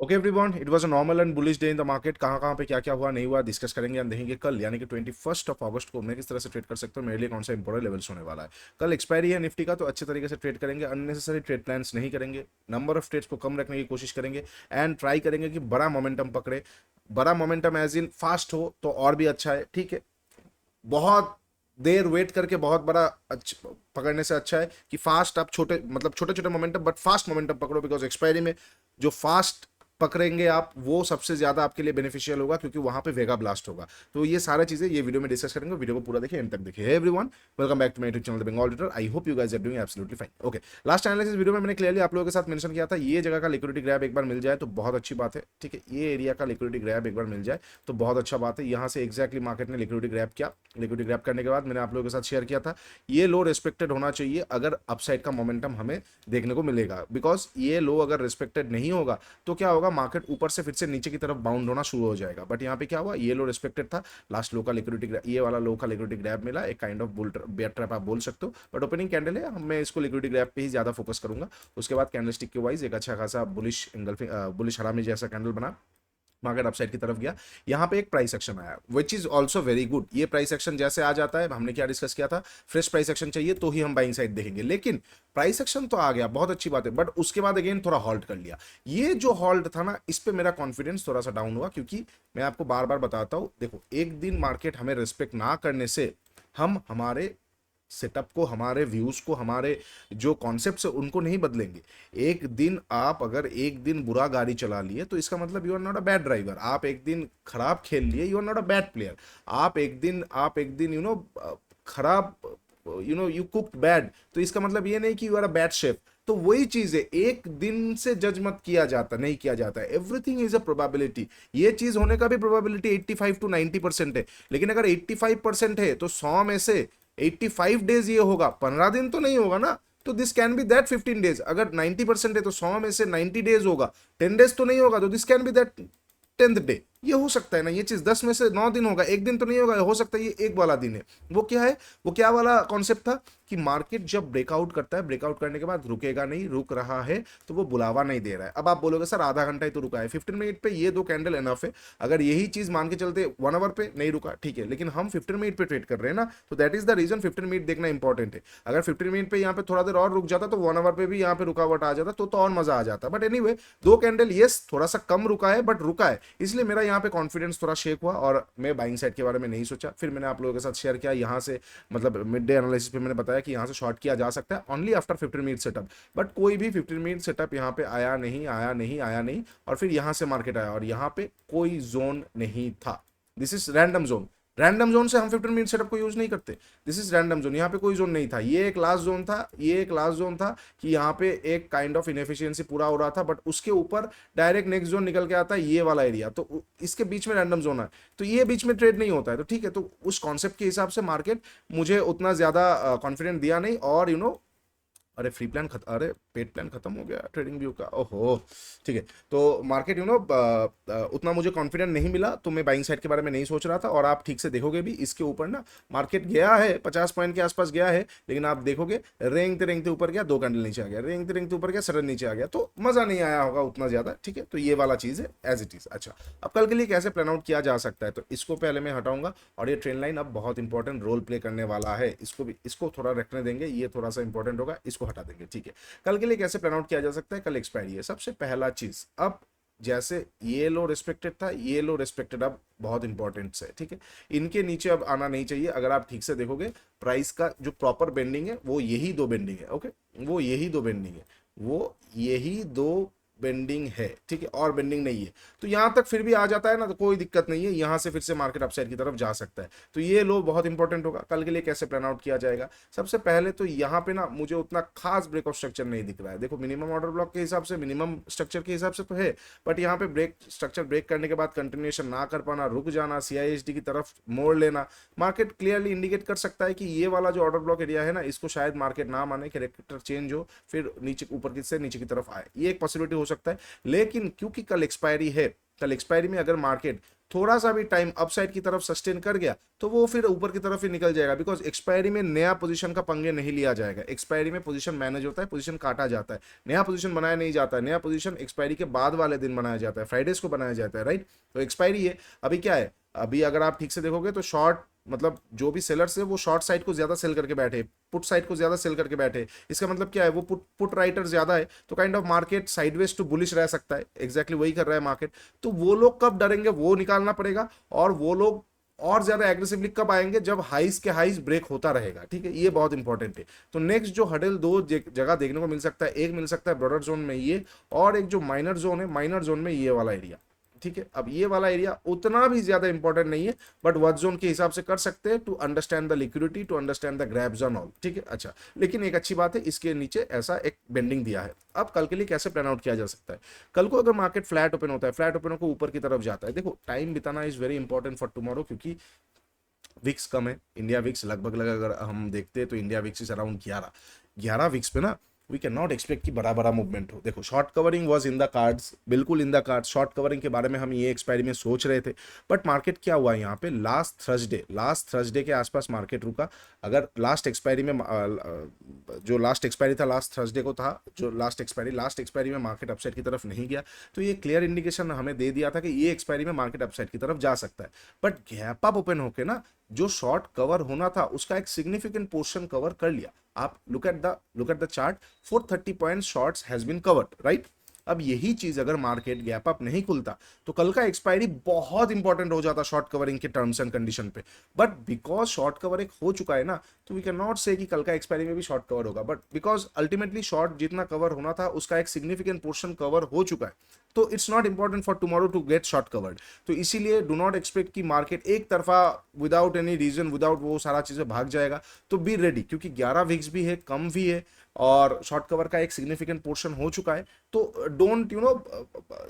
Okay everyone, it was a normal and bullish day in the market. कहाँ पे क्या क्या हुआ नहीं हुआ डिस्कस करेंगे एंड देखेंगे कल यानी कि 21 अगस्त को मैं किस तरह से ट्रेड कर सकता हूँ, मेरे लिए कौन सा इंपॉर्टेंट लेवल्स होने वाला है। कल एक्सपायरी है निफ्टी का, तो अच्छे तरीके से ट्रेड करेंगे, अननेसेसरी ट्रेड प्लान्स नहीं करेंगे, नंबर ऑफ ट्रेड्स को कम रखने की कोशिश करेंगे एंड ट्राई करेंगे कि बड़ा मोमेंटम पकड़े। बड़ा मोमेंटम एज इन फास्ट हो तो और भी अच्छा है, ठीक है। बहुत देर वेट करके बहुत बड़ा पकड़ने से अच्छा है कि फास्ट आप छोटे मतलब छोटे छोटे मोमेंटम बट फास्ट मोमेंटम पकड़ो, बिकॉज एक्सपायरी में जो फास्ट पकड़ेंगे आप वो सबसे ज्यादा आपके लिए बेनिफिशियल होगा, क्योंकि वहां पे वेगा ब्लास्ट होगा। तो ये सारी चीजें ये वीडियो में डिस्कस करेंगे, वीडियो को पूरा देखिए, एंड तक देखिए। Hey everyone, welcome back to my YouTube channel the Bengal trader. I hope you guys are doing absolutely fine. Okay, last analysis video में मैंने क्लियरली आप लोगों के साथ मेंशन किया था, ये जगह का लिक्विडिटी ग्रैब एक बार मिल जाए तो बहुत अच्छी बात है, ठीक है। ये एरिया का लिक्विडिटी ग्रैब एक बार मिल जाए तो बहुत अच्छा बात है। यहाँ से एक्जैक्टली मार्केट ने लिक्विडिटी ग्रैब किया। लिक्विडिटी ग्रैब करने के बाद मैंने आप लोगों के साथ शेयर किया था, ये लो रिस्पेक्टेड होना चाहिए अगर अपसाइड का मोमेंटम हमें देखने को मिलेगा, बिकॉज ये लो अगर रिस्पेक्टेड नहीं होगा तो क्या होगा, मार्केट ऊपर से फिर से नीचे की तरफ बाउंड होना शुरू हो जाएगा। बट यहाँ पे क्या हुआ, ये लो रिस्पेक्टेड था, लास्ट लो का लिक्विडिटी, ये वाला लो का लिक्विडिटी ग्रैब मिला, एक kind of bull bear trap आप बोल सकते हो, बट ओपनिंग कैंडल है, मैं इसको लिक्विडिटी ग्रैब पे ही ज्यादा फोकस करूंगा। उसके बाद कैंडलस्टिक के वाइज एक अच्छा खासा बुलिश एंगल्फिंग बुलिश हरामी जैसा कैंडल बना, मार्केट अपसाइड की तरफ गया। यहाँ पे एक प्राइस एक्शन आया which is also very good. ये प्राइस एक्शन जैसे आ जाता है, हमने क्या डिस्कस किया था, फ्रेश प्राइस एक्शन चाहिए तो ही हम बाइंग साइड देखेंगे, लेकिन प्राइस एक्शन तो आ गया, बहुत अच्छी बात है, बट उसके बाद अगेन थोड़ा हॉल्ट कर लिया। ये जो हॉल्ट था ना, इस पे मेरा कॉन्फिडेंस थोड़ा सा डाउन हुआ, क्योंकि मैं आपको बार बार बताता हूं, देखो एक दिन मार्केट हमें रिस्पेक्ट ना करने से हम हमारे सेटअप को, हमारे व्यूज को, हमारे जो कॉन्सेप्ट है उनको नहीं बदलेंगे। एक दिन आप अगर एक दिन बुरा गाड़ी चला लिए तो इसका मतलब you are not a bad driver. आप एक दिन खराब खेल लिए, you are not a bad player. आप एक दिन खराब, यू कुक्ड बैड, तो इसका मतलब ये नहीं कि you are a bad chef. तो वही चीज है, एक दिन से जज मत किया जाता, नहीं किया जाता है। Everything is a probability. ये चीज होने का भी प्रोबेबिलिटी 85 to 90% है, लेकिन अगर 85% है तो 100 में से 85 डेज ये होगा, 15 दिन तो नहीं होगा ना। तो this can be that 15 days. अगर 90% है तो 100 में से 90 डेज होगा, 10 डेज तो नहीं होगा, तो this can be that 10th day. ये हो सकता है ना, ये चीज 10 में से 9 दिन होगा, एक दिन तो नहीं होगा, हो सकता है ये एक वाला दिन है। वो क्या है, वो क्या वाला कॉन्सेप्ट था कि मार्केट जब ब्रेकआउट करता है, ब्रेकआउट करने के बाद रुकेगा नहीं, रुक रहा है तो वो बुलावा नहीं दे रहा है। अब आप बोलोगे सर आधा घंटा ही तो रुका है, 15 मिनट पे ये दो कैंडल एनफ है। अगर यही चीज मान के चलते 1 आवर पे नहीं रुका, ठीक है, लेकिन हम 15 मिनट पे ट्रेड कर रहे हैं ना, तो that is the reason 15 minute देखना इंपॉर्टेंट है। अगर 15 मिनट पे यहाँ पे थोड़ा देर और रुक जाता तो 1 आवर पे भी यहाँ पे रुकावट आ जाता, तो और मजा आ जाता। बट एनीवे, दो कैंडल यस थोड़ा सा कम रुका है बट रुका है, इसलिए मेरा यहाँ पे कॉन्फिडेंस थोड़ा शेक हुआ और मैं बाइंग साइड के बारे में नहीं सोचा। फिर मैंने आप लोगों के साथ शेयर किया, यहाँ से मतलब मिड डे एनालिसिस पे मैंने बताया कि यहाँ से शॉर्ट किया जा सकता है only after 15 minute setup. But कोई भी 15 मिनट सेटअप यहाँ पे आया नहीं, आया नहीं, आया नहीं, और फिर यहाँ से मार्केट आया और यहाँ पे कोई जोन नहीं था। This is random zone. Random zone से हम 15 मिनट सेटअप को यूज नहीं करते। दिस इज रैंडम जोन, यहाँ पे कोई जोन नहीं था, ये एक लास्ट जोन था, ये एक लास्ट जोन था कि यहाँ पे एक काइंड ऑफ इनएफिशिएंसी पूरा हो रहा था, बट उसके ऊपर डायरेक्ट नेक्स्ट जोन निकल के आता है, ये वाला एरिया, तो इसके बीच में रैंडम जोन है, तो ये बीच में ट्रेड नहीं होता है, तो ठीक है। तो उस कॉन्सेप्ट के हिसाब से मार्केट मुझे उतना ज्यादा कॉन्फिडेंट दिया नहीं, और अरे फ्री प्लान अरे पेड प्लान खत्म हो गया ट्रेडिंग व्यू का, ओहो, ठीक है। तो मार्केट उतना मुझे कॉन्फिडेंट नहीं मिला, तो मैं बाइंग साइड के बारे में नहीं सोच रहा था। और आप ठीक से देखोगे भी इसके ऊपर ना, मार्केट गया है 50 पॉइंट के आसपास गया है, लेकिन आप देखोगे रेंगते रेंगते ऊपर गया, दो कैंडल नीचे आ गया, रेंगते रेंगते ऊपर गया, सडन नीचे आ गया, तो मजा नहीं आया होगा उतना ज्यादा, ठीक है। तो ये वाला चीज है एज इट इज। अच्छा, अब कल के लिए कैसे प्लान आउट किया जा सकता है, तो इसको पहले मैं हटाऊंगा, और ये ट्रेंड लाइन अब बहुत इंपॉर्टेंट रोल प्ले करने वाला है, इसको थोड़ा रखने देंगे, ये थोड़ा सा इंपॉर्टेंट होगा, इसको हटा देंगे, ठीक है। कल के लिए कैसे प्लान आउट किया जा सकता है, कल एक्सपायरी है सबसे पहला चीज। अब जैसे ये लो रिस्पेक्टेड था, ये लो रिस्पेक्टेड अब बहुत इंपॉर्टेंट है, ठीक है। इनके नीचे अब आना नहीं चाहिए। अगर आप ठीक से देखोगे प्राइस का जो प्रॉपर बेंडिंग है वो यही दो बेंडिंग है, ओके, वो यही दो बेंडिंग है, वो यही दो बेंडिंग है, ठीक है, और बेंडिंग नहीं है। तो यहां तक फिर भी आ जाता है ना, तो कोई दिक्कत नहीं है, यहां से फिर से मार्केट अपसाइड की तरफ जा सकता है। तो ये लो बहुत इंपॉर्टेंट होगा कल के लिए कैसे प्लान आउट किया जाएगा। सबसे पहले तो यहाँ पे ना मुझे उतना खास ब्रेकआउट स्ट्रक्चर नहीं दिख रहा है। देखो मिनिमम ऑर्डर ब्लॉक के हिसाब से, मिनिमम स्ट्रक्चर के हिसाब से तो है, बट यहाँ पे ब्रेक स्ट्रक्चर ब्रेक करने के बाद कंटिन्यूएशन ना कर पाना, रुक जाना, सीआईएसडी की तरफ मोड़ लेना, मार्केट क्लियरली इंडिकेट कर सकता है कि ये वाला जो ऑर्डर ब्लॉक एरिया है ना, इसको शायद मार्केट ना माने, कैरेक्टर चेंज हो, फिर नीचे ऊपर की से नीचे की तरफ आए, ये एक पॉसिबिलिटी हो सकता है। लेकिन क्योंकि कल एक्सपायरी है, कल एक्सपायरी में अगर मार्केट थोड़ा सा भी टाइम अपसाइड की तरफ सस्टेन कर गया तो वो फिर ऊपर की तरफ ही निकल जाएगा, बिकॉज एक्सपायरी में नया पोजीशन का पंगे नहीं लिया जाएगा। एक्सपायरी में पोजीशन मैनेज होता है, पोजीशन काटा जाता है, नया पोजीशन बनाया नहीं जाता है। नया पोजीशन एक्सपायरी के बाद वाले दिन बनाया जाता है, फ्राइडेज को बनाया जाता है, राइट। तो एक्सपायरी है, अभी क्या है, अभी अगर आप ठीक से देखोगे तो शॉर्ट मतलब जो भी सेलर्स है वो शॉर्ट साइड को ज्यादा सेल करके बैठे, पुट साइड को ज्यादा सेल करके बैठे। इसका मतलब क्या है, वो पुट राइटर ज्यादा है, तो kind of market sideways to bullish रह सकता है। एग्जैक्टली वही कर रहा है मार्केट। तो वो लोग कब डरेंगे वो निकालना पड़ेगा, और वो लोग और ज्यादा एग्रेसिवली कब आएंगे, जब हाइस के हाइस ब्रेक होता रहेगा, ठीक है, ये बहुत इंपॉर्टेंट है। तो नेक्स्ट जो हडल दो जगह देखने को मिल सकता है, एक मिल सकता है ब्रॉडर जोन में ये, और एक जो माइनर जोन है, माइनर जोन में ये वाला एरिया, ठीक है। अब ये वाला एरिया उतना भी ज्यादा इंपॉर्टेंट नहीं है, बट वर्क जोन के हिसाब से कर सकते हैं to understand the liquidity, to understand the grabs and all, ठीक है। अच्छा, लेकिन एक अच्छी बात है, इसके नीचे ऐसा एक बेंडिंग दिया है। अब कल के लिए कैसे प्लान आउट किया जा सकता है, कल को अगर मार्केट फ्लैट ओपन होता है, फ्लैट ओपन होकर ऊपर की तरफ जाता है, देखो टाइम बिताना is very important for tomorrow, क्योंकि विक्स कम है, इंडिया विक्स लगभग अगर हम देखते हैं तो India VIX is around 11 VIX पे ना, वी कैन नॉट एक्सपेक्ट कि बड़ा बड़ा मूवमेंट हो। देखो short covering was in the cards, बिल्कुल in the cards, short covering के बारे में हम ये एक्सपायरी में सोच रहे थे, बट मार्केट क्या हुआ यहाँ पे, लास्ट थर्सडे के आसपास मार्केट रुका। अगर लास्ट एक्सपायरी में जो लास्ट एक्सपायरी था लास्ट थर्सडे को था, जो लास्ट एक्सपायरी में मार्केट अपसाइड की तरफ नहीं गया, तो ये क्लियर इंडिकेशन हमें दे दिया था कि ये एक्सपायरी में मार्केट अपसाइड की तरफ जा सकता है। बट गैप अप ओपन होके ना जो शॉर्ट कवर होना था उसका एक सिग्निफिकेंट पोर्शन कवर कर लिया। आप look at the chart, 430 point shorts has been covered, right. अब यही चीज अगर मार्केट गैप अप नहीं खुलता तो कल का एक्सपायरी बहुत इंपॉर्टेंट हो जाता शॉर्ट कवरिंग के टर्म्स एंड कंडीशन पे। बट बिकॉज शॉर्ट कवर एक हो चुका है ना, तो वी कैन नॉट से कि कल का एक्सपायरी में भी शॉर्ट कवर होगा, बट बिकॉज अल्टीमेटली शॉर्ट जितना कवर होना था उसका एक सिग्निफिकेंट पोर्शन कवर हो चुका है, तो it's not important for tomorrow to get short covered. तो इसीलिए डू नॉट एक्सपेक्ट कि मार्केट एक तरफा विदाउट एनी रीजन, विदाउट वो सारा चीजें भाग जाएगा। तो बी रेडी, क्योंकि 11 विक्स भी है, कम भी है, और शॉर्ट कवर का एक सिग्निफिकेंट पोर्शन हो चुका है। तो डोंट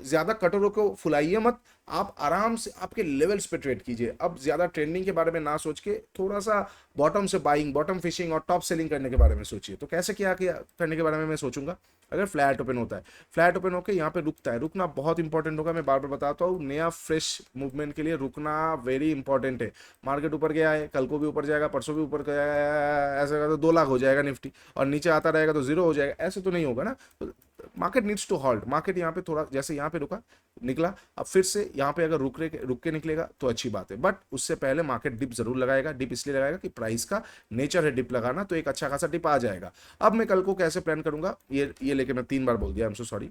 ज्यादा कटोरों को फुलाइए मत, आप आराम से आपके लेवल्स पे ट्रेड कीजिए। अब ज्यादा ट्रेंडिंग के बारे में ना सोच के थोड़ा सा बॉटम से बाइंग, बॉटम फिशिंग और टॉप सेलिंग करने के बारे में सोचिए। तो कैसे क्या करने के बारे में मैं सोचूंगा, अगर फ्लैट ओपन होता है, फ्लैट ओपन होकर यहाँ पे रुकता है, रुकना बहुत इंपॉर्टेंट होगा। मैं बार बार बताता हूँ, नया फ्रेश मूवमेंट के लिए रुकना वेरी इंपॉर्टेंट है। मार्केट ऊपर गया है, कल को भी ऊपर जाएगा, परसों भी ऊपर गया है, ऐसा तो 2 लाख हो जाएगा निफ्टी, और नीचे आता रहेगा तो 0 हो जाएगा, ऐसे तो नहीं होगा ना। तो market needs to halt. Market यहाँ पे थोड़ा जैसे यहाँ पे रुका, निकला, अब फिर से यहाँ पे अगर रुक के निकलेगा तो अच्छी बात है, बट उससे पहले मार्केट डिप जरूर लगाएगा। डिप इसलिए लगाएगा कि प्राइस का नेचर है डिप लगाना, तो एक अच्छा खासा डिप आ जाएगा। अब मैं कल को कैसे प्लान करूंगा, ये लेके मैं 3 बार बोल दिया, I am so sorry.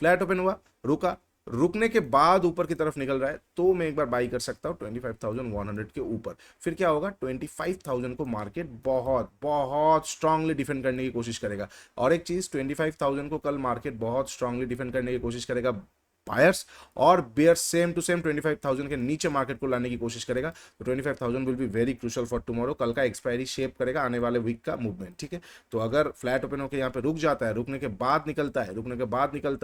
Flat open हुआ, रुका, रुकने के बाद ऊपर की तरफ निकल रहा है, तो मैं एक बार बाई कर सकता हूँ 25,100 के ऊपर। फिर क्या होगा, 25,000 को मार्केट बहुत बहुत स्ट्रांगली डिफेंड करने की कोशिश करेगा। और एक चीज, 25,000 को कल मार्केट बहुत स्ट्रांगली डिफेंड करने की कोशिश करेगा बायर्स, और बेयर्स सेम टू सेम 25,000 के नीचे मार्केट को लाने की कोशिश करेगा। तो 25,000 will be very crucial for tomorrow. कल का एक्सपायरी शेप करेगा आने वाले वीक का मूवमेंट, ठीक है। तो अगर फ्लैट ओपन होकर यहाँ पे रुक जाता है, रुकने के बाद निकलता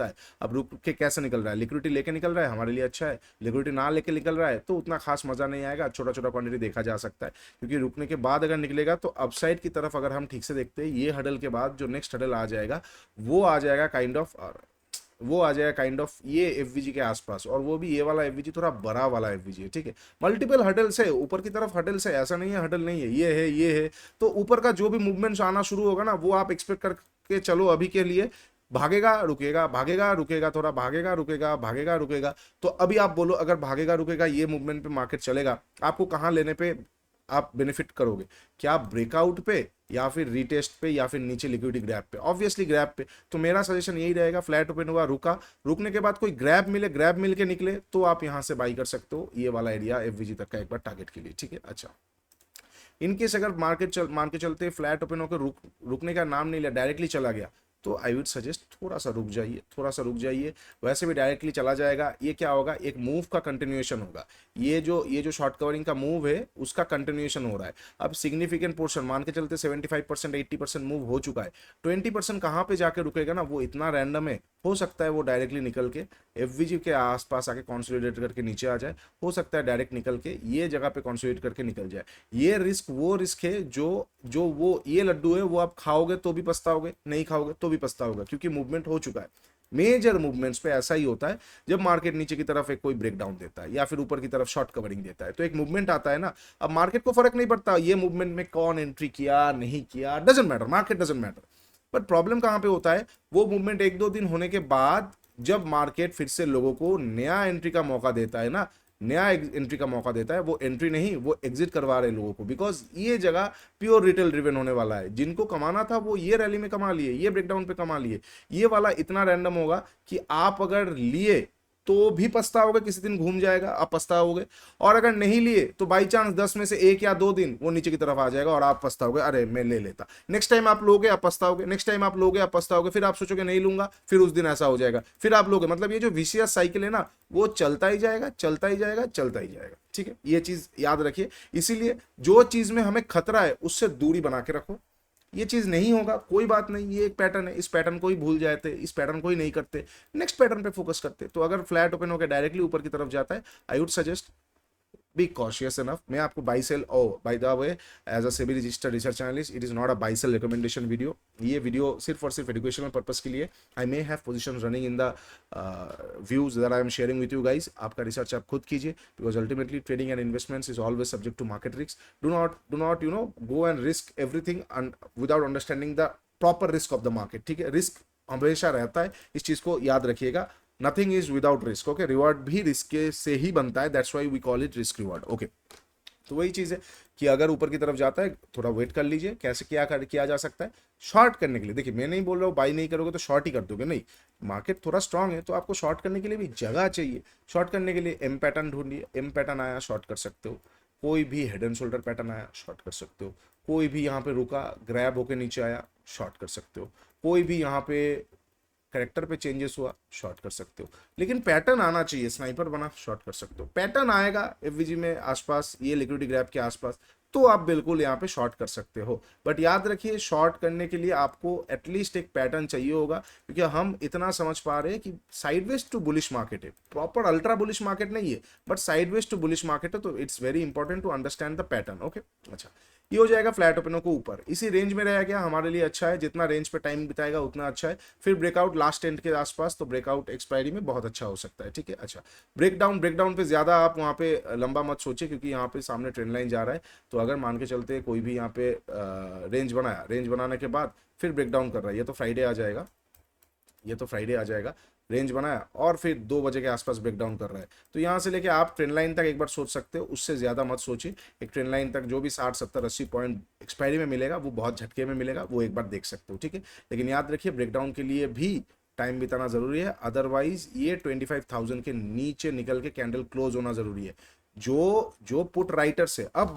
है, अब रुक के कैसे निकल रहा है, लिक्विडिटी लेके निकल रहा है, हमारे लिए अच्छा है। लिक्विडिटी ना लेके निकल रहा है तो उतना खास मजा नहीं आएगा, छोटा छोटा क्वांटिटी देखा जा सकता है, क्योंकि रुकने के बाद अगर निकलेगा तो अपसाइड की तरफ अगर हम ठीक से देखते हैं, ये हडल के बाद जो नेक्स्ट हडल आ जाएगा वो आ जाएगा काइंड ऑफ ये एफवीजी के आसपास, और वो भी ये वाला एफवीजी थोड़ा बड़ा वाला एफवीजी है, ठीक है। मल्टीपल हडल्स है, ऊपर की तरफ हडल्स है, ऐसा नहीं है हडल नहीं है, ये है। तो ऊपर का जो भी मूवमेंट्स आना शुरू होगा ना, वो आप एक्सपेक्ट करके चलो। अभी के लिए भागेगा रुकेगा, भागेगा रुकेगा, थोड़ा भागेगा रुकेगा, भागेगा रुकेगा। तो अभी आप बोलो, अगर भागेगा रुकेगा ये मूवमेंट पे मार्केट चलेगा, आपको कहाँ लेने पे आप बेनिफिट करोगे, क्या ब्रेकआउट पे, या फिर रीटेस्ट पे, या फिर नीचे लिक्विडिटी ग्रैब पे? ऑब्वियसली ग्रैब पे। तो मेरा सजेशन यही रहेगा, फ्लैट ओपन हुआ, रुका, रुकने के बाद कोई ग्रैब मिल के निकले तो आप यहां से बाई कर सकते हो, ये वाला एरिया एफवीजी तक का एक बार टारगेट के लिए, ठीक है। अच्छा, इनकेस अगर मान के चलते फ्लैट ओपन होकर रुकने का नाम नहीं लिया, डायरेक्टली चला गया, तो आई वुड सजेस्ट थोड़ा सा रुक जाइए। वैसे भी डायरेक्टली चला जाएगा, ये क्या होगा, एक मूव का कंटिन्यूएशन होगा। ये जो शॉर्ट कवरिंग का मूव है उसका कंटिन्यूएशन हो रहा है। अब सिग्निफिकेंट पोर्शन मान के चलते 75% 80% मूव हो चुका है, 20% कहाँ पे जाके रुकेगा ना, वो इतना रैंडम है। हो सकता है वो डायरेक्टली निकल के एफवीजी के आसपास आके कॉन्सोलिडेट करके नीचे आ जाए, हो सकता है डायरेक्ट निकल के ये जगह पे कॉन्सोलिडेट करके निकल जाए। ये रिस्क है जो वो ये लड्डू है, वो आप खाओगे तो भी पछताओगे, नहीं खाओगे तो भी पछताओगे, क्योंकि मूवमेंट हो चुका है। मेजर मूवमेंट्स पे ऐसा ही होता है जब मार्केट नीचे की तरफ एक कोई ब्रेकडाउन देता है या फिर ऊपर की तरफ शॉर्ट कवरिंग देता है, तो एक मूवमेंट आता है ना। अब मार्केट को फर्क नहीं पड़ता ये मूवमेंट में कौन एंट्री किया नहीं किया, doesn't matter, market doesn't matter. But problem कहां पे होता है, वो मूवमेंट एक दो दिन होने के बाद जब मार्केट फिर से लोगों को नया एंट्री का मौका देता है ना, नया एंट्री का मौका देता है, वो एंट्री नहीं वो एग्जिट करवा रहे लोगों को, बिकॉज ये जगह प्योर रिटेल ड्रिवन होने वाला है। जिनको कमाना था वो ये रैली में कमा लिए, ये ब्रेकडाउन पे कमा लिए। ये वाला इतना रैंडम होगा कि आप अगर लिए तो भी पछताओगे, किसी दिन घूम जाएगा आप पछताओगे, और अगर नहीं लिए तो बाई चांस 10 में से 1 या 2 दिन वो नीचे की तरफ आ जाएगा और आप पछताओगे, अरे मैं ले लेता। नेक्स्ट टाइम आप लोगे आप पछताओगे, नेक्स्ट टाइम आप लोगे आप पछताओगे, फिर आप सोचोगे नहीं लूंगा, फिर उस दिन ऐसा हो जाएगा, फिर आप लोगे। मतलब ये जो विशियस साइकिल है ना, वो चलता ही जाएगा चलता ही जाएगा चलता ही जाएगा। ठीक है, ये चीज याद रखिए। इसीलिए जो चीज में हमें खतरा है उससे दूरी बना के रखो। ये चीज नहीं होगा कोई बात नहीं, ये एक पैटर्न है, इस पैटर्न को ही भूल जाते, इस पैटर्न को ही नहीं करते, नेक्स्ट पैटर्न पे फोकस करते। तो अगर फ्लैट ओपन होकर डायरेक्टली ऊपर की तरफ जाता है, I would suggest be cautious enough. मैं आपको buy sell, oh by the way, as a SEBI registered research analyst, it is not a buy sell recommendation video. ये वीडियो सिर्फ और सिर्फ एजुकेशनल पर्पस के लिए। I may have positions running in the views that I am sharing with you guys. आपका research आप खुद कीजिए, because ultimately trading and investments is always subject to market risk. Do not you know go and risk everything without understanding the proper risk of the market. ठीक है, risk हमेशा रहता है, इस चीज को याद रखिएगा। Nothing is without risk. Okay, reward भी रिस्क से ही बनता है, that's why we call it risk reward. Okay, तो वही चीज है कि अगर ऊपर की तरफ जाता है थोड़ा वेट कर लीजिए। कैसे किया जा सकता है शॉर्ट करने के लिए? देखिए, मैं नहीं बोल रहा हूँ बाई नहीं करोगे तो शॉर्ट ही कर दोगे, नहीं। मार्केट थोड़ा स्ट्रांग है तो आपको शॉर्ट करने के लिए भी जगह चाहिए। शॉर्ट करने के लिए एम पैटर्न ढूंढिए, एम पैटर्न आया शॉर्ट कर सकते हो। कोई भी हेड एंड शोल्डर पैटर्न आया शॉर्ट कर सकते हो। कोई भी यहाँ पे रुका ग्रैब होके नीचे आया शॉर्ट कर सकते हो। कोई भी यहाँ पे करेक्टर पे चेंजेस हुआ शॉर्ट कर सकते हो। लेकिन पैटर्न आना चाहिए, स्नाइपर बना शॉर्ट कर सकते हो। पैटर्न आएगा एफवीजी में आसपास, ये लिक्विडिटी ग्रैब के आसपास, तो आप बिल्कुल यहाँ पे शॉर्ट कर सकते हो। बट याद रखिए, शॉर्ट करने के लिए आपको एटलीस्ट एक पैटर्न चाहिए होगा, क्योंकि हम इतना समझ पा रहे हैं कि साइडवेज टू बुलिश मार्केट है, प्रॉपर अल्ट्रा बुलिश मार्केट नहीं है, but sideways to bullish market है। तो it's very important to understand the pattern. Okay, अच्छा, ये हो जाएगा फ्लैट ओपनों को ऊपर। इसी रेंज में रह गया हमारे लिए अच्छा है, जितना रेंज पे टाइम बिताएगा उतना अच्छा है। फिर ब्रेकआउट लास्ट एंड के आसपास, तो ब्रेकआउट एक्सपायरी में बहुत अच्छा हो सकता है। ठीक है, अच्छा, ब्रेकडाउन पे ज्यादा आप वहाँ पे लंबा मत सोचिए, क्योंकि यहाँ पे सामने ट्रेंड लाइन जा रहा है। तो अगर मान के चलते कोई भी यहाँ पे रेंज बनाया, रेंज बनाने के बाद फिर ब्रेकडाउन कर रहा है, ये तो फ्राइडे आ जाएगा, ये तो फ्राइडे आ जाएगा, रेंज बनाया और फिर 2 बजे के आसपास ब्रेकडाउन कर रहा है। तो यहाँ से लेके आप ट्रेंड लाइन तक एक बार सोच सकते हो, उससे ज़्यादा मत सोचिए। एक ट्रेंड लाइन तक जो भी 60 70 80 पॉइंट एक्सपायरी में मिलेगा, वो बहुत झटके में मिलेगा, वो एक बार देख सकते हो। ठीक है, लेकिन याद रखिए ब्रेकडाउन के लिए भी टाइम बिताना जरूरी है, अदरवाइज ये 25,000 के नीचे निकल के कैंडल क्लोज होना जरूरी है। जो पुट राइटर्स है, अब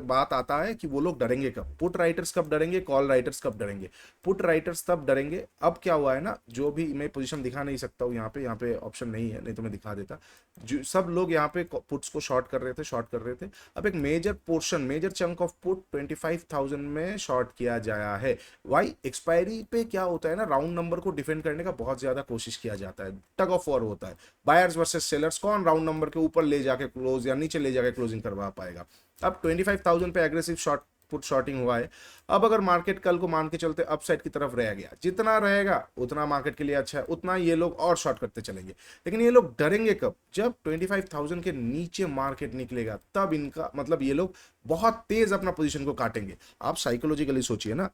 बात आता है कि वो लोग डरेंगे कब, पुट राइटर्स कब डरेंगे, कॉल राइटर्स कब डरेंगे। पुट राइटर्स तब डरेंगे, अब क्या हुआ है ना, जो भी मैं पोजीशन दिखा नहीं सकता हूँ यहाँ पे ऑप्शन नहीं है, नहीं तो मैं दिखा देता। जो सब लोग यहाँ पे पुट्स को शॉर्ट कर रहे थे। अब एक major portion, major chunk of put 25,000 में शॉर्ट किया जाया है। वाई, एक्सपायरी पे क्या होता है ना, राउंड नंबर को डिफेंड करने का बहुत ज्यादा कोशिश किया जाता है, टग ऑफ वॉर होता है, बायर्स वर्सेस सेलर्स, कौन राउंड नंबर के ऊपर ले जाके क्लोज या नीचे ले जाके क्लोजिंग करवा पाएगा। अब 25,000 पे एग्रेसिव शॉर्ट पुट शॉर्टिंग हुआ है। अब अगर मार्केट कल को मान के चलते अपसाइड की तरफ रह गया, जितना रहेगा उतना मार्केट के लिए अच्छा है, उतना ये लोग और शॉर्ट करते चलेंगे। लेकिन ये लोग डरेंगे कब, जब 25,000 के नीचे मार्केट निकलेगा, तब इनका मतलब ये लोग बहुत तेज अपना पोजीशन को काटेंगे। आप साइकोलॉजिकली सोचिए ना,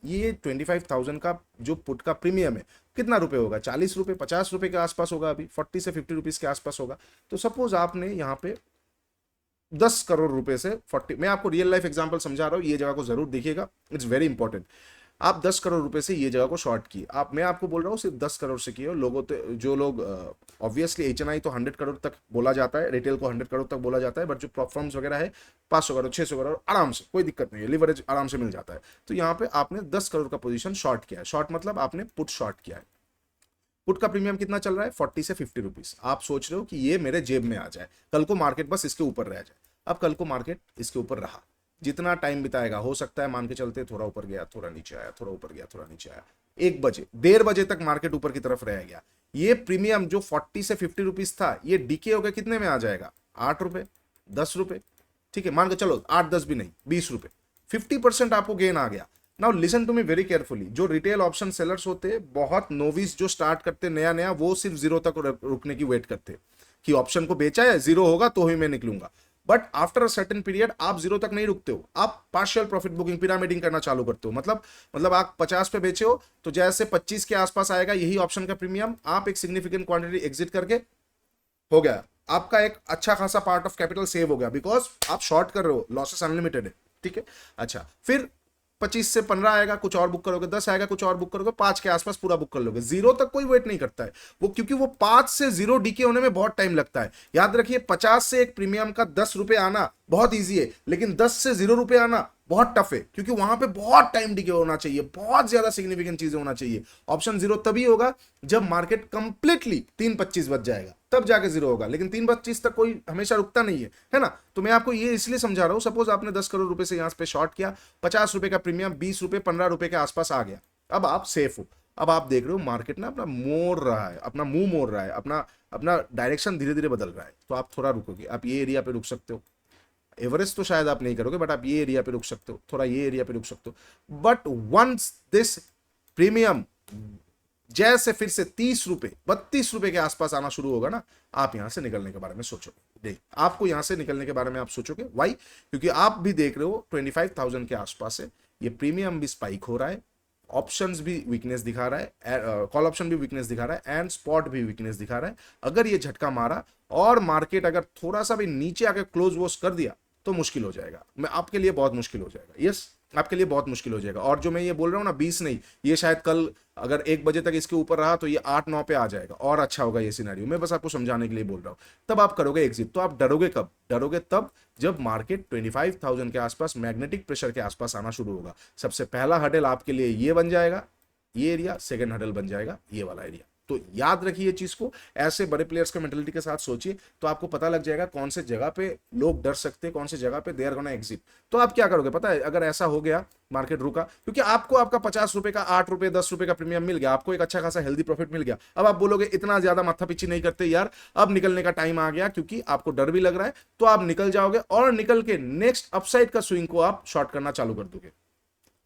ये 25,000 का जो पुट का प्रीमियम है कितना रुपए होगा, 40 रुपए 50 रुपए के आसपास होगा, अभी 40 से 50 रुपीज के आसपास होगा। तो सपोज आपने यहाँ पे 10 करोड़ रुपए से 40, मैं आपको रियल लाइफ एग्जांपल समझा रहा हूँ, ये जगह को जरूर देखिएगा, इट्स वेरी इंपॉर्टेंट। आप 10 करोड़ रुपए से ये जगह को शॉर्ट किए, मैं आपको बोल रहा हूँ सिर्फ 10 करोड़ से किए। लोगों तो जो लोग ऑब्वियसली एचएनआई तो 100 करोड़ तक बोला जाता है, रिटेल को 100 करोड़ तक बोला जाता है, बट जो फर्म्स वगैरह है 500 करोड़ 600 करोड़ आराम से, कोई दिक्कत नहीं है, लिवरेज आराम से मिल जाता है। तो यहाँ पे आपने 10 करोड़ का पोजीशन शॉर्ट किया है। शॉर्ट मतलब आपने पुट शॉर्ट किया है। पुट का प्रीमियम कितना चल रहा है, 40 से 50 रुपीज। आप सोच रहे हो कि ये मेरे जेब में आ जाए, कल को मार्केट बस इसके ऊपर रह जाए। अब कल को मार्केट इसके ऊपर रहा, जितना टाइम बिताएगा हो सकता है मान के चलते थोड़ा ऊपर गया थोड़ा नीचे आया, थोड़ा ऊपर गया थोड़ा नीचे आया, 1 बजे 1:30 बजे तक मार्केट ऊपर की तरफ रह गया। ये प्रीमियम जो 40 से 50 रुपीज था, ये डीके होकर कितने में आ जाएगा, 8 रुपए 10 रुपए। ठीक है, मान के चलो 8 10 भी नहीं, 20 रुपए, 50% आपको गेन आ गया। Now listen to me very carefully, जो रिटेल ऑप्शन सेलर्स होते हैं, बहुत नोविस जो स्टार्ट करते नया नया, वो सिर्फ जीरो तक रुकने की वेट करते कि ऑप्शन को बेचा है, जीरो होगा तो ही मैं निकलूंगा। But after a certain period आप जीरो तक नहीं रुकते हो, आप पार्शियल प्रॉफिट बुकिंग, पिरामिडिंग करना चालू करते हो। मतलब आप 50 पे बेचे हो तो जैसे 25 के आसपास आएगा यही ऑप्शन का प्रीमियम, आप एक सिग्निफिकेंट क्वांटिटी एग्जिट करके हो गया, आपका एक अच्छा खासा पार्ट ऑफ कैपिटल सेव हो गया, बिकॉज आप शॉर्ट कर रहे हो, लॉसेस अनलिमिटेड है, ठीक है। अच्छा, फिर 25 से 15 आएगा, कुछ और बुक करोगे, 10 आएगा, कुछ और बुक करोगे, 5 के आसपास पूरा बुक कर लोगे। जीरो तक कोई वेट नहीं करता है वो, क्योंकि वो 5 से जीरो डीके होने में बहुत टाइम लगता है। याद रखिए 50 से एक प्रीमियम का 10 रुपए आना बहुत ईजी है, लेकिन 10 से 0 रुपए आना बहुत टफ है, क्योंकि वहां पे बहुत टाइम डीके होना चाहिए, बहुत ज्यादा सिग्निफिकेंट चीजें होना चाहिए। ऑप्शन जीरो तभी होगा जब मार्केट कंप्लीटली 3.25 बच जाएगा, तब जाके जीरो होगा, लेकिन 3.25 तक कोई हमेशा रुकता नहीं है ना। तो मैं आपको ये इसलिए समझा रहा हूं, सपोज आपने 10 करोड़ रुपए से यहां पे शॉर्ट किया, 50 रुपए का प्रीमियम 20 रुपए 15 रुपए के आसपास आ गया, अब आप सेफ हो। अब आप देख रहे हो मार्केट ना अपना मोड़ रहा है, अपना मुंह मोड़ रहा है, अपना अपना डायरेक्शन धीरे धीरे बदल रहा है, तो आप थोड़ा रुकोगे, आप ये एरिया पे रुक सकते हो। एवरेस्ट तो शायद आप नहीं करोगे, बट आप ये एरिया पे रुक सकते हो, थोड़ा ये एरिया पे रुक सकते हो। बट वंस दिस प्रीमियम जैसे फिर से 30 रुपए 32 रुपए के आसपास आना शुरू होगा ना, आप यहां से निकलने के बारे में सोचोगे। नहीं, आपको यहां से निकलने के बारे में आप सोचोगे, वाई? क्योंकि आप भी देख रहे हो 25,000 के आसपास है, ये प्रीमियम भी स्पाइक हो रहा है, ऑप्शंस भी वीकनेस दिखा रहा है, कॉल ऑप्शन भी वीकनेस दिखा रहा है, एंड स्पॉट भी वीकनेस दिखा रहा है। अगर ये झटका मारा और मार्केट अगर थोड़ा सा भी नीचे आके क्लोज वोज कर दिया तो मुश्किल हो जाएगा, मैं आपके लिए बहुत मुश्किल हो जाएगा, यस आपके लिए बहुत मुश्किल हो जाएगा। और जो मैं ये बोल रहा हूँ ना 20 नहीं, ये शायद कल अगर 1 बजे तक इसके ऊपर रहा तो ये 8-9 पे आ जाएगा, और अच्छा होगा ये सिनेरियो। मैं बस आपको समझाने के लिए बोल रहा हूँ। तब आप करोगे एग्जिट, तो आप डरोगे कब? डरोगे तब जब मार्केट 25,000 के आसपास मैग्नेटिक प्रेशर के आसपास आना शुरू होगा। सबसे पहला हडल आपके लिए ये बन जाएगा, ये एरिया, सेकंड हडल बन जाएगा ये वाला एरिया। तो याद रखिए चीज को, ऐसे बड़े प्लेयर्स के मेंटालिटी के साथ सोचिए, तो आपको पता लग जाएगा कौन से जगह पे लोग डर सकते हैं, कौन से जगह पे दे आर गोना एग्जिट। तो आप क्या करोगे पता है, अगर ऐसा हो गया मार्केट रुका, क्योंकि आपको आपका 50 रुपए का 8 रुपए 10 रुपए का प्रीमियम मिल गया, आपको एक अच्छा खासा हेल्दी प्रॉफिट मिल गया। अब आप बोलोगे इतना ज्यादा माथा पीछी नहीं करते यार, अब निकलने का टाइम आ गया, क्योंकि आपको डर भी लग रहा है, तो आप निकल जाओगे और निकल के नेक्स्ट अपसाइड का स्विंग को आप शॉर्ट करना चालू कर दोगे।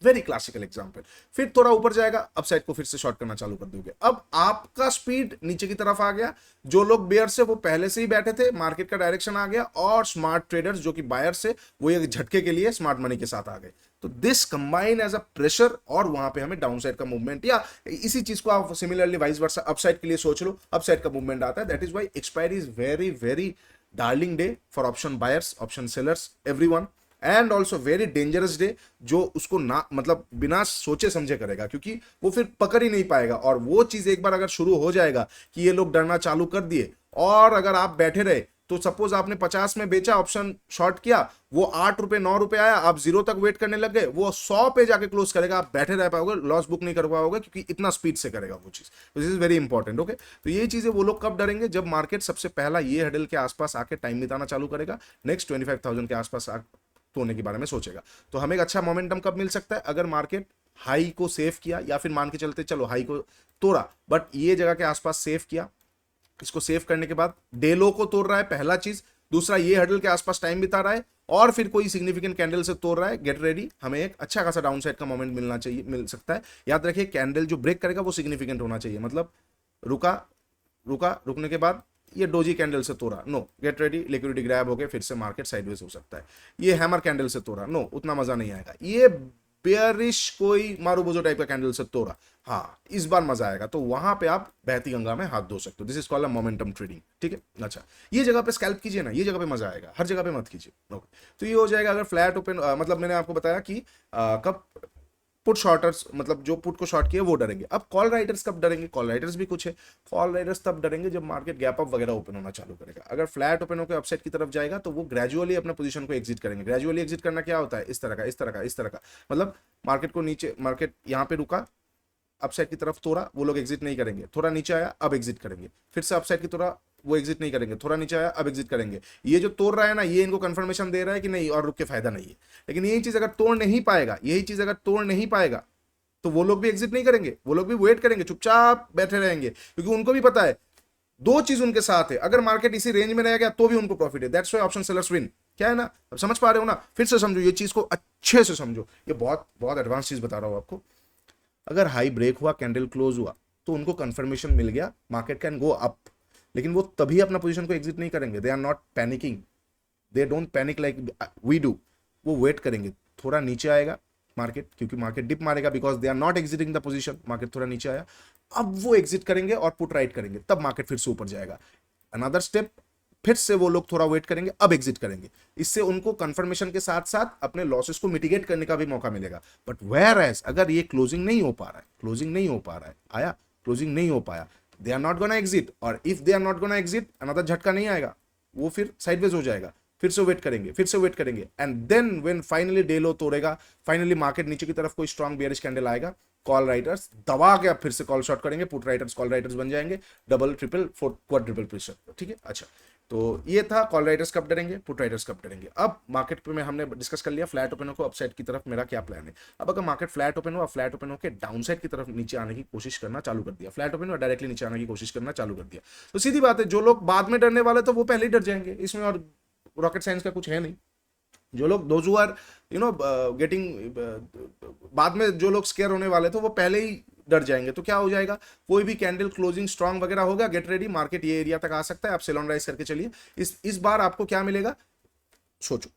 Very classical example. फिर थोड़ा ऊपर जाएगा, अपसाइड को फिर से शॉर्ट करना चालू कर दोगे। अब आपका स्पीड नीचे की तरफ आ गया, जो लोग बेयर से वो पहले से ही बैठे थे, मार्केट का डायरेक्शन आ गया, और स्मार्ट ट्रेडर्स जो कि बायर से वो एक झटके के लिए स्मार्ट मनी के साथ आ गए। तो this combine as a pressure, और वहां पे हमें डाउन साइड का मूवमेंट, या इसी चीज को आप सिमिलरली वाइस वर्सा अपसाइड के लिए सोच लो, अपसाइड का मूवमेंट आता है। That is why expiry is very very darling day for option buyers, option sellers, everyone, and also very dangerous day, जो उसको ना मतलब बिना सोचे समझे करेगा, क्योंकि वो फिर पकड़ ही नहीं पाएगा। और वो चीज एक बार अगर शुरू हो जाएगा कि ये लोग डरना चालू कर दिए, और अगर आप बैठे रहे, तो सपोज आपने 50 में बेचा, ऑप्शन शॉर्ट किया, वो 8 रुपए 9 रुपए आया, आप जीरो तक वेट करने लग गए, वो 100 पे जाके क्लोज करेगा, आप बैठे रह पाओगे, लॉस बुक नहीं कर पाओगे, क्योंकि इतना स्पीड से करेगा वो चीज। This is very important, okay. तो ये चीजें वो लोग कब डरेंगे, जब मार्केट सबसे पहला ये हडल के आसपास आके टाइम बिताना चालू करेगा, नेक्स्ट 25,000 के आसपास तोड़ने के बारे में सोचेगा। तो हमें एक अच्छा मोमेंटम कब मिल सकता है, अगर मार्केट हाई को सेव किया, या फिर मान के चलते चलो हाई को तोड़ा, बट ये जगह के आसपास सेव किया, इसको सेव करने के बाद डे लो को तोड़ रहा है, पहला चीज। दूसरा, ये हडल के आसपास टाइम बिता रहा है, और फिर कोई सिग्निफिकेंट कैंडल से तोड़ रहा है, गेट रेडी, हमें एक अच्छा खासा डाउन साइड का मोमेंट मिलना चाहिए, मिल सकता है। याद रखिए कैंडल जो ब्रेक करेगा वो सिग्निफिकेंट होना चाहिए, मतलब रुकने के बाद ये डोजी कैंडल से तोड़ा, no, get ready, liquidity grab हो गए, फिर से मार्केट साइडवेज हो सकता है। ये हैमर कैंडल से तोड़ा, नो, उतना मजा नहीं आएगा। ये बेयरिश कोई मारूबोजो टाइप का कैंडल से तोड़ा, हाँ, इस बार मजा आएगा। तो वहां पे आप बहती गंगा में हाथ धो सकते हो। This is called momentum trading, ठीक है। अच्छा, ये जगह पे स्कैल्प कीजिए ना, ये जगह पे मजा आएगा, हर जगह पे मत कीजिए, ओके। तो ये हो जाएगा अगर फ्लैट ओपन, मतलब मैंने आपको बताया कि कब पुट शॉर्टर्स, मतलब जो पुट को शॉर्ट किए वो डरेंगे। अब कॉल राइटर्स कब डरेंगे, कॉल राइटर्स भी कुछ है। कॉल राइटर्स तब डरेंगे जब मार्केट गैप अप वगैरह ओपन होना चालू करेगा। अगर फ्लैट ओपन होकर अपसाइड की तरफ जाएगा तो वो ग्रेजुअली अपने पोजीशन को एग्जिट करेंगे। ग्रेजुअली एग्जिट करना क्या होता है, इस तरह का, इस तरह का, इस तरह का, मतलब मार्केट को नीचे, मार्केट यहाँ पे रुका, अपसाइड की तरफ तोड़ा, वो लोग एग्जिट नहीं करेंगे, थोड़ा नीचे आया अब एग्जिट करेंगे, फिर से अपसाइड की तरह वो एग्जिट नहीं करेंगे, थोड़ा नीचे आया अब एग्जिट करेंगे। ये जो तोड़ रहा है ना, ये इनको कंफर्मेशन दे रहा है कि नहीं और रुक के फायदा नहीं है। लेकिन यही चीज अगर तोड़ नहीं पाएगा, यही चीज अगर तोड़ नहीं पाएगा, तो वो लोग भी एग्जिट नहीं करेंगे, वो लोग भी वेट करेंगे, चुपचाप बैठे रहेंगे, क्योंकि उनको भी पता है दो चीज उनके साथ है, अगर मार्केट इसी रेंज में रहेगा तो भी उनको प्रॉफिट है। That's why option sellers win. क्या है ना, अब समझ पा रहे हो ना, फिर से समझो ये चीज को अच्छे से समझो, ये बहुत बहुत एडवांस चीज बता रहा हूं आपको। अगर हाई ब्रेक हुआ, कैंडल क्लोज हुआ, तो उनको कंफर्मेशन मिल गया, मार्केट कैन गो अप, लेकिन वो तभी अपना पोजीशन को एग्जिट नहीं करेंगे, they are not panicking, they don't panic like we do. वो वेट करेंगे, थोड़ा नीचे आएगा मार्केट, क्योंकि मार्केट डिप मारेगा, because they are not exiting the position, market थोड़ा नीचे आया, अब वो एग्जिट करेंगे और पुट राइट करेंगे, तब मार्केट फिर से ऊपर जाएगा। अनदर स्टेप, फिर से वो लोग थोड़ा वेट करेंगे, अब एग्जिट करेंगे। इससे उनको कंफर्मेशन के साथ साथ अपने लॉसेस को मिटिगेट करने का भी मौका मिलेगा। बट वेयर एज अगर ये क्लोजिंग नहीं हो पा रहा है, क्लोजिंग नहीं हो पा रहा है, आया क्लोजिंग नहीं हो पाया, they are not gonna exit, और if they are not gonna exit, another झटका नहीं आएगा, वो फिर साइडवेज हो जाएगा, फिर से वेट करेंगे, फिर से वेट करेंगे, and then when finally day low तोड़ेगा, फाइनली मार्केट नीचे की तरफ कोई स्ट्रॉन्ग बियरिश कैंडल आएगा, कॉल राइटर्स दबा के अब फिर से कॉल शॉर्ट करेंगे, पुट राइटर्स कॉल राइटर्स बन जाएंगे, double triple four quadruple pressure, ठीक है। अच्छा, तो ये था कॉल राइटर्स कब डरेंगे, पुट राइटर्स कब डरेंगे। अब मार्केट पे में हमने डिस्कस कर लिया फ्लैट ओपन को अपसाइड की तरफ मेरा क्या प्लान है। अब अगर मार्केट फ्लैट ओपन हुआ, फ्लैट ओपन होकर डाउन साइड की तरफ नीचे आने की कोशिश करना चालू कर दिया, फ्लैट ओपन हुआ डायरेक्टली नीचे आने की कोशिश करना चालू कर दिया, तो सीधी बात है जो लोग बाद में डरने वाले तो वो पहले ही डर जाएंगे, इसमें और रॉकेट साइंस का कुछ है नहीं। जो लोग those who are you know getting, बाद में जो लोग स्केयर होने वाले थे वो पहले ही डर जाएंगे, तो क्या हो जाएगा, कोई भी कैंडल क्लोजिंग स्ट्रांग वगैरह होगा, गेट रेडी, मार्केट ये एरिया तक आ सकता है, आप सेल ऑन राइज करके चलिए। इस बार आपको क्या मिलेगा, सोचो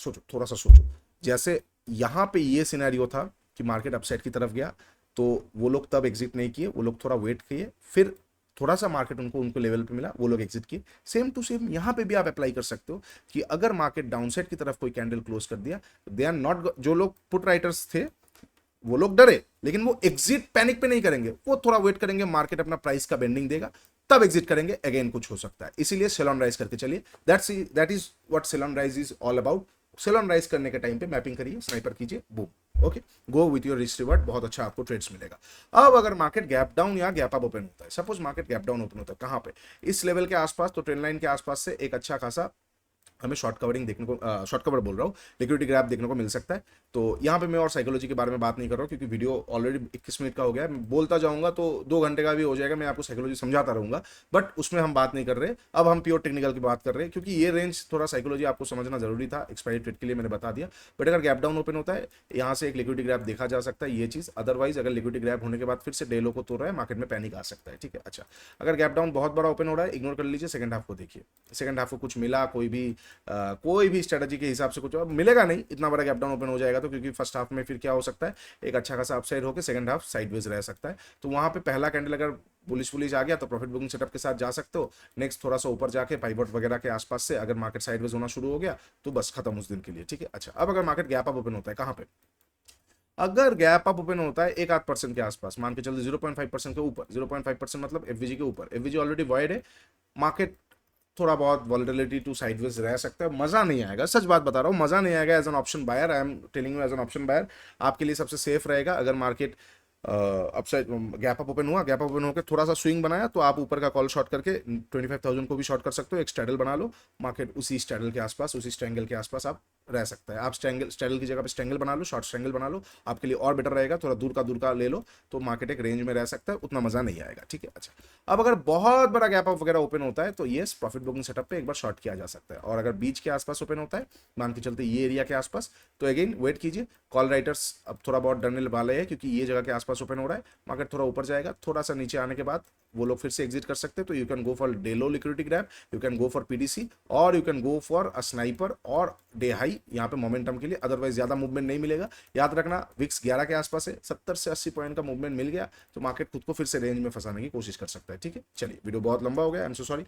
सोचो, थोड़ा सा सोचो। जैसे यहां पे ये सिनेरियो था कि मार्केट अपसाइड की तरफ गया, तो वो लोग तब एग्जिट नहीं किए, वो लोग थोड़ा वेट किए, फिर थोड़ा सा मार्केट उनको उनको लेवल पे मिला, वो लोग एग्जिट किए। सेम टू सेम यहां पे भी आप अप्लाई कर सकते हो कि अगर मार्केट डाउनसाइड की तरफ कोई कैंडल क्लोज कर दिया, दे आर नॉट, जो लोग पुट राइटर्स थे वो लोग डरे, लेकिन वो एग्जिट पैनिक पे नहीं करेंगे, वो थोड़ा वेट करेंगे, मार्केट अपना प्राइस का बेंडिंग देगा, तब एग्जिट करेंगे, अगेन कुछ हो सकता है। इसीलिए सेल ऑन राइज करके चलिए, that is what sell on rise is all about. Sell on rise करने के टाइम पे मैपिंग करिए, स्नाइपर कीजिए, boom, okay, go with your risk reward, बहुत अच्छा आपको ट्रेड्स मिलेगा। अब अगर मार्केट गैप डाउन या गैप अप ओपन होता है, suppose market gap down open होता है कहां पे, इस लेवल के आसपास, तो ट्रेंड लाइन के आसपास से एक अच्छा खासा हमें शॉर्ट कवरिंग देखने को, शॉर्ट कवर बोल रहा हूँ, लिक्विडिटी ग्रैप देखने को मिल सकता है। तो यहाँ पे मैं और साइकोलॉजी के बारे में बात नहीं कर रहा हूँ, क्योंकि वीडियो ऑलरेडी 21 मिनट का हो गया है, मैं बोलता जाऊंगा तो 2 घंटे का भी हो जाएगा, मैं आपको साइकोलॉजी समझाता रहूंगा, बट उसमें हम बात नहीं कर रहे। अब हम प्योर टेक्निकल की बात कर रहे हैं, क्योंकि ये रेंज थोड़ा साइकोलॉजी आपको समझना जरूरी था, एक्सपायरी ट्रेड के लिए मैंने बता दिया। बट अगर गैप डाउन ओपन होता है, यहाँ से एक लिक्विडिटी ग्रैप देखा जा सकता है, ये चीज। अदरवाइज अगर लिक्विडिटी ग्रैप होने के बाद फिर से डे लो को तोड़ रहा है, मार्केट में पैनिक आ सकता है, ठीक है। अच्छा, अगर गैप डाउन बहुत बड़ा ओपन हो रहा है, इग्नोर कर लीजिए, सेकंड हाफ को देखिए, सेकंड हाफ को कुछ मिला, कोई भी स्ट्रेटजी के हिसाब से कुछ मिलेगा नहीं, इतना बड़ा गैप डाउन ओपन हो जाएगा तो, क्योंकि फर्स्ट हाफ में फिर क्या हो सकता है, एक अच्छा खासा अपसाइड होकर सेकंड हाफ साइडवेज रह सकता है। तो वहां पे पहला कैंडल अगर बुलिश बुलिश आ गया तो प्रॉफिट बुकिंग सेटअप के साथ जा सकते हो। नेक्स्ट थोड़ा सा ऊपर जाके पाइवट वगैरह के आसपास से अगर मार्केट साइडवेज होना शुरू हो गया तो बस खत्म उस दिन के लिए, ठीक है। अच्छा, अब अगर मार्केट गैप अप ओपन होता है कहां पे, अगर गैप अप ओपन होता है 1-8% के आसपास, मान के चलते 0.5% के ऊपर, 0.5% मतलब एफवीजी के ऊपर, एफवीजी ऑलरेडी वॉइड है, मार्केट थोड़ा बहुत वॉलेटिलिटी टू साइडवेज रह सकता है, मजा नहीं आएगा, सच बात बता रहा हूँ, मजा नहीं आएगा। As an option buyer, I am telling you, as an option buyer आपके लिए सबसे सेफ रहेगा अगर market upside gap up open हुआ, गैप अप ओपन होकर थोड़ा सा स्विंग बनाया, तो आप ऊपर का कॉल शॉर्ट करके 25,000 को भी शॉर्ट कर सकते हो, एक स्ट्रैडल बना लो, मार्केट उसी स्ट्रैडल के आसपास, उसी स्ट्रैंगल के आसपास आप रह सकता है। आप स्ट्रैडल की जगह पे स्ट्रैंगल बना लो, शॉर्ट स्ट्रैंगल बना लो, आपके लिए और बेटर रहेगा, थोड़ा दूर का ले लो, तो मार्केट एक रेंज में रह सकता है, उतना मजा नहीं आएगा, ठीक है। अच्छा, अब अगर बहुत बड़ा गैप अप वगैरह ओपन होता है तो ये प्रॉफिट बुकिंग सेटअप पे एक बार शॉर्ट किया जा सकता है, और अगर बीच के आसपास ओपन होता है, मान के चलते ये एरिया के आसपास, तो अगेन वेट कीजिए, कॉल राइटर्स अब थोड़ा बहुत डरने वाले हैं, क्योंकि ये जगह के आसपास ओपन हो रहा है, मार्केट थोड़ा ऊपर जाएगा, थोड़ा सा नीचे आने के बाद वो लोग फिर से एग्जिट कर सकते हैं, तो you can go for day low liquidity grab, you can go for PDC, और you can go for a sniper और डे हाई यहाँ पे मोमेंटम के लिए, अदरवाइज ज्यादा मूवमेंट नहीं मिलेगा। याद रखना विक्स 11 के आसपास है, 70 से 80 पॉइंट का मूवमेंट मिल गया तो मार्केट खुद को फिर से रेंज में फंसाने की कोशिश कर सकता है, ठीक है। चलिए, वीडियो बहुत लंबा हो गया, I am so sorry.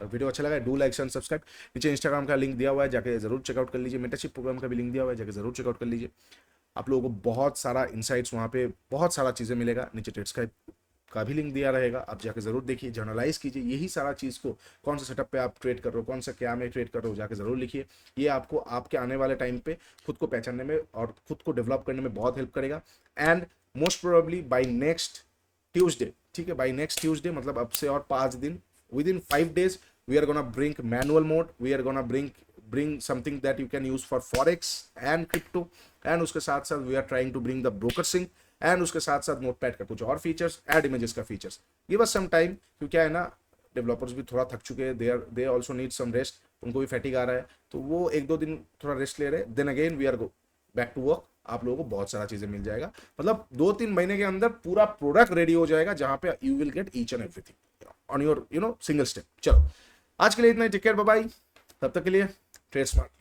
Video अच्छा लगा, डू लाइक एंड सब्सक्राइब। नीचे इंस्टाग्राम का लिंक दिया हुआ है, जाके जरूर चेकआउट कर लीजिए, मेंटरशिप प्रोग्राम का भी लिंक दिया हुआ है, जाके जरूर चेकआउट कर लीजिए। आप लोगों को बहुत सारा इंसाइट्स वहाँ पे, बहुत सारा चीज़ें मिलेगा, नीचे ट्रेड्स का भी लिंक दिया रहेगा, आप जाके जरूर देखिए, जर्नलाइज कीजिए यही सारा चीज़ को, कौन सा सेटअप पे आप ट्रेड कर रहे हो, कौन सा क्या में ट्रेड कर रहे हो, जाके जरूर लिखिए। ये आपको आपके आने वाले टाइम पे खुद को पहचानने में और खुद को डेवलप करने में बहुत हेल्प करेगा। And most probably by next Tuesday, ठीक है, बाई नेक्स्ट ट्यूसडे मतलब अब से और 5 दिन, with in 5 days we are gonna bring manual mode, we are gonna bring something that you can use for forex and crypto, and उसके साथ साथ we are trying to bring the broker sync, and उसके साथ साथ notepad का कुछ और features, add images का features. Give us some time, क्योंकि क्या है ना, डेवलपर्स भी थोड़ा थक चुके हैं, they also need some rest, उनको भी फैटिक आ रहा है, तो वो 1-2 दिन थोड़ा रेस्ट ले रहे हैं, then again we are go back to work. आप लोगों को बहुत सारा चीजें मिल जाएगा, मतलब 2-3 महीने के अंदर पूरा प्रोडक्ट रेडी हो जाएगा, जहां पे you will get each and everything on your single step. चलो आज के लिए इतना ही, टेक केयर, बाय बाय, तब तक के लिए ट्रेड स्मार्ट।